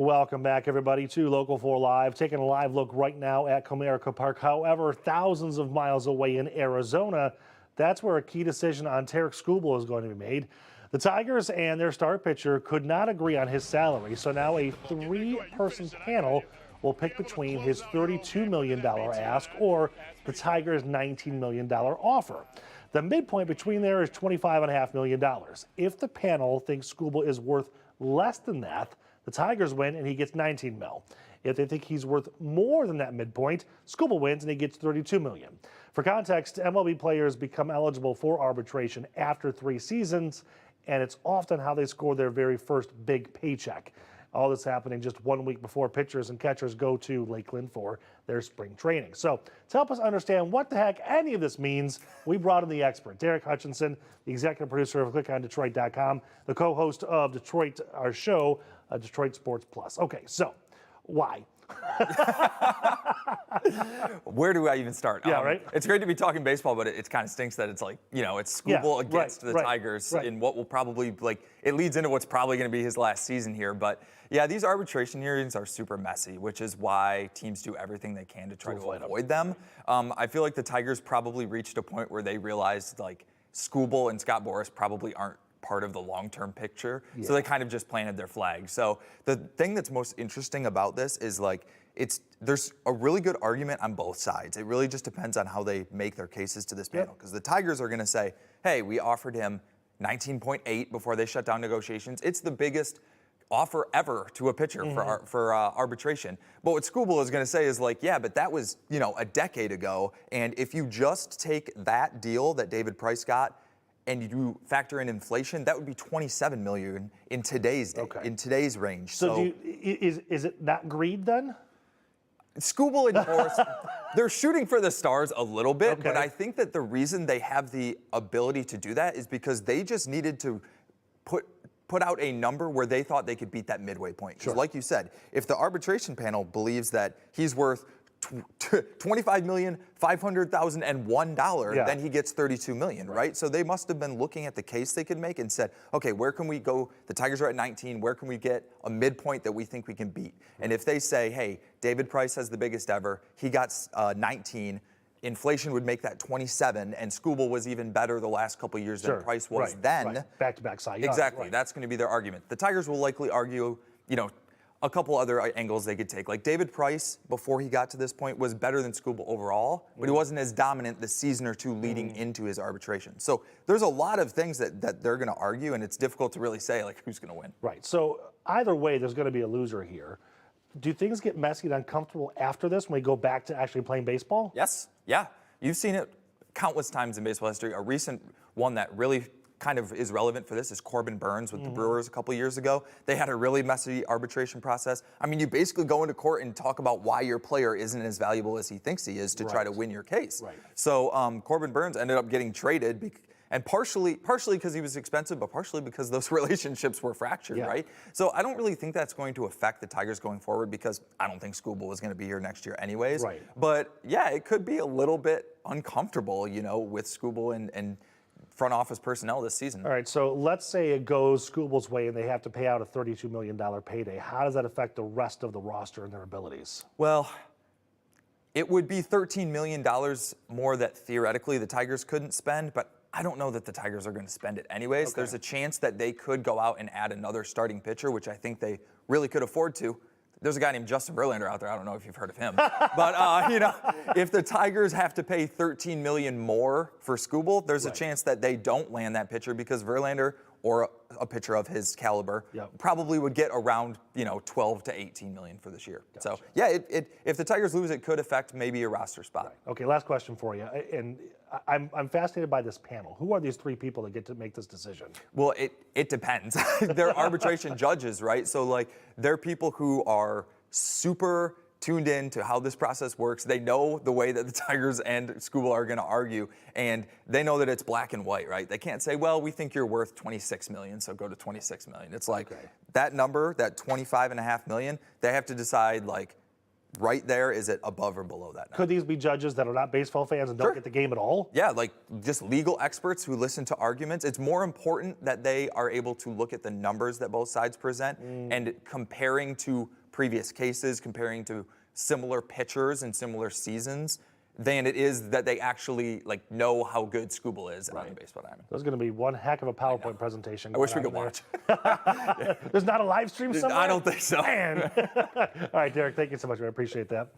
Welcome back, everybody, to Local 4 Live. Taking a live look right now at Comerica Park. However, thousands of miles away in Arizona, that's where a key decision on Tarik Skubal is going to be made. The Tigers and their star pitcher could not agree on his salary, so now a three-person panel will pick between his $32 million ask or the Tigers' $19 million offer. The midpoint between there is $25.5 million. If the panel thinks Skubal is worth less than that, the Tigers win and he gets $19 million. If they think he's worth more than that midpoint, Skubal wins and he gets $32 million. For context, MLB players become eligible for arbitration after 3 seasons, and it's often how they score their very first big paycheck. All this happening just 1 week before pitchers and catchers go to Lakeland for their spring training. So to help us understand what the heck any of this means, we brought in the expert, Derek Hutchinson, the executive producer of ClickOnDetroit.com, the co-host of Detroit, our show, Detroit Sports Plus. Okay, so why? Where do I even start? Yeah, right. It's great to be talking baseball, but it kind of stinks that it's like, it's Skubal against the Tigers in what will probably, it leads into what's probably going to be his last season here. But yeah, these arbitration hearings are super messy, which is why teams do everything they can to try to avoid them. I feel like the Tigers probably reached a point where they realized Skubal and Scott Boras probably aren't part of the long-term picture, so they kind of just planted their flag. So the thing that's most interesting about this is there's a really good argument on both sides. It really just depends on how they make their cases to this panel, because the Tigers are going to say, hey, we offered him 19.8 before they shut down negotiations. It's the biggest offer ever to a pitcher for arbitration. But what Skubal is going to say is yeah, but that was a decade ago, and if you just take that deal that David Price got and you factor in inflation, that would be $27 million in today's day, in today's range. So is it not greed then? Skubal and Boras, they're shooting for the stars a little bit, but I think that the reason they have the ability to do that is because they just needed to put out a number where they thought they could beat that midway point. Because like you said, if the arbitration panel believes that he's worth $25,500,001, then he gets $32 million, right? So they must have been looking at the case they could make and said, okay, where can we go? The Tigers are at 19. Where can we get a midpoint that we think we can beat? And if they say, hey, David Price has the biggest ever, he got 19, inflation would make that 27, and Skubal was even better the last couple of years than Price was then. Back-to-back Cy Young. Exactly. That's going to be their argument. The Tigers will likely argue, a couple other angles they could take. Like David Price, before he got to this point, was better than Skubal overall, but he wasn't as dominant the season or two leading into his arbitration. So there's a lot of things that they're going to argue, and it's difficult to really say who's going to win. Right. So either way, there's going to be a loser here. Do things get messy and uncomfortable after this when we go back to actually playing baseball? Yes. Yeah. You've seen it countless times in baseball history. A recent one that really kind of is relevant for this is Corbin Burns with the Brewers a couple years ago. They had a really messy arbitration process. I mean, you basically go into court and talk about why your player isn't as valuable as he thinks he is to try to win your case. So Corbin Burns ended up getting traded, and partially because he was expensive, but partially because those relationships were fractured, right? So I don't really think that's going to affect the Tigers going forward, because I don't think Skubal is going to be here next year anyways. But yeah, it could be a little bit uncomfortable, with Skubal and front office personnel this season. All right, so let's say it goes Skubal's way and they have to pay out a $32 million payday. How does that affect the rest of the roster and their abilities? Well, it would be $13 million more that theoretically the Tigers couldn't spend, but I don't know that the Tigers are going to spend it anyways. There's a chance that they could go out and add another starting pitcher, which I think they really could afford to. There's a guy named Justin Verlander out there. I don't know if you've heard of him. But, if the Tigers have to pay $13 million more for Skubal, there's a chance that they don't land that pitcher, because Verlander, or a pitcher of his caliber, probably would get around, 12 to 18 million for this year. So, yeah, if the Tigers lose, it could affect maybe a roster spot. Okay, last question for you. And I'm fascinated by this panel. Who are these 3 people that get to make this decision? Well, it depends. They're arbitration judges, right? So, they're people who are super tuned in to how this process works. They know the way that the Tigers and Skubal are going to argue, and they know that it's black and white, right? They can't say, well, we think you're worth $26 million, so go to $26 million. It's that number, that $25.5 million, they have to decide, right there, is it above or below that now? Could these be judges that are not baseball fans and don't get the game at all? Yeah, like just legal experts who listen to arguments. It's more important that they are able to look at the numbers that both sides present and comparing to previous cases, comparing to similar pitchers and similar seasons, than it is that they actually like know how good Skubal is on the baseball diamond. There's going to be one heck of a PowerPoint presentation. I wish we could there. watch. There's not a live stream somewhere? I don't think so. Man. All right, Tarik, thank you so much, man. I appreciate that.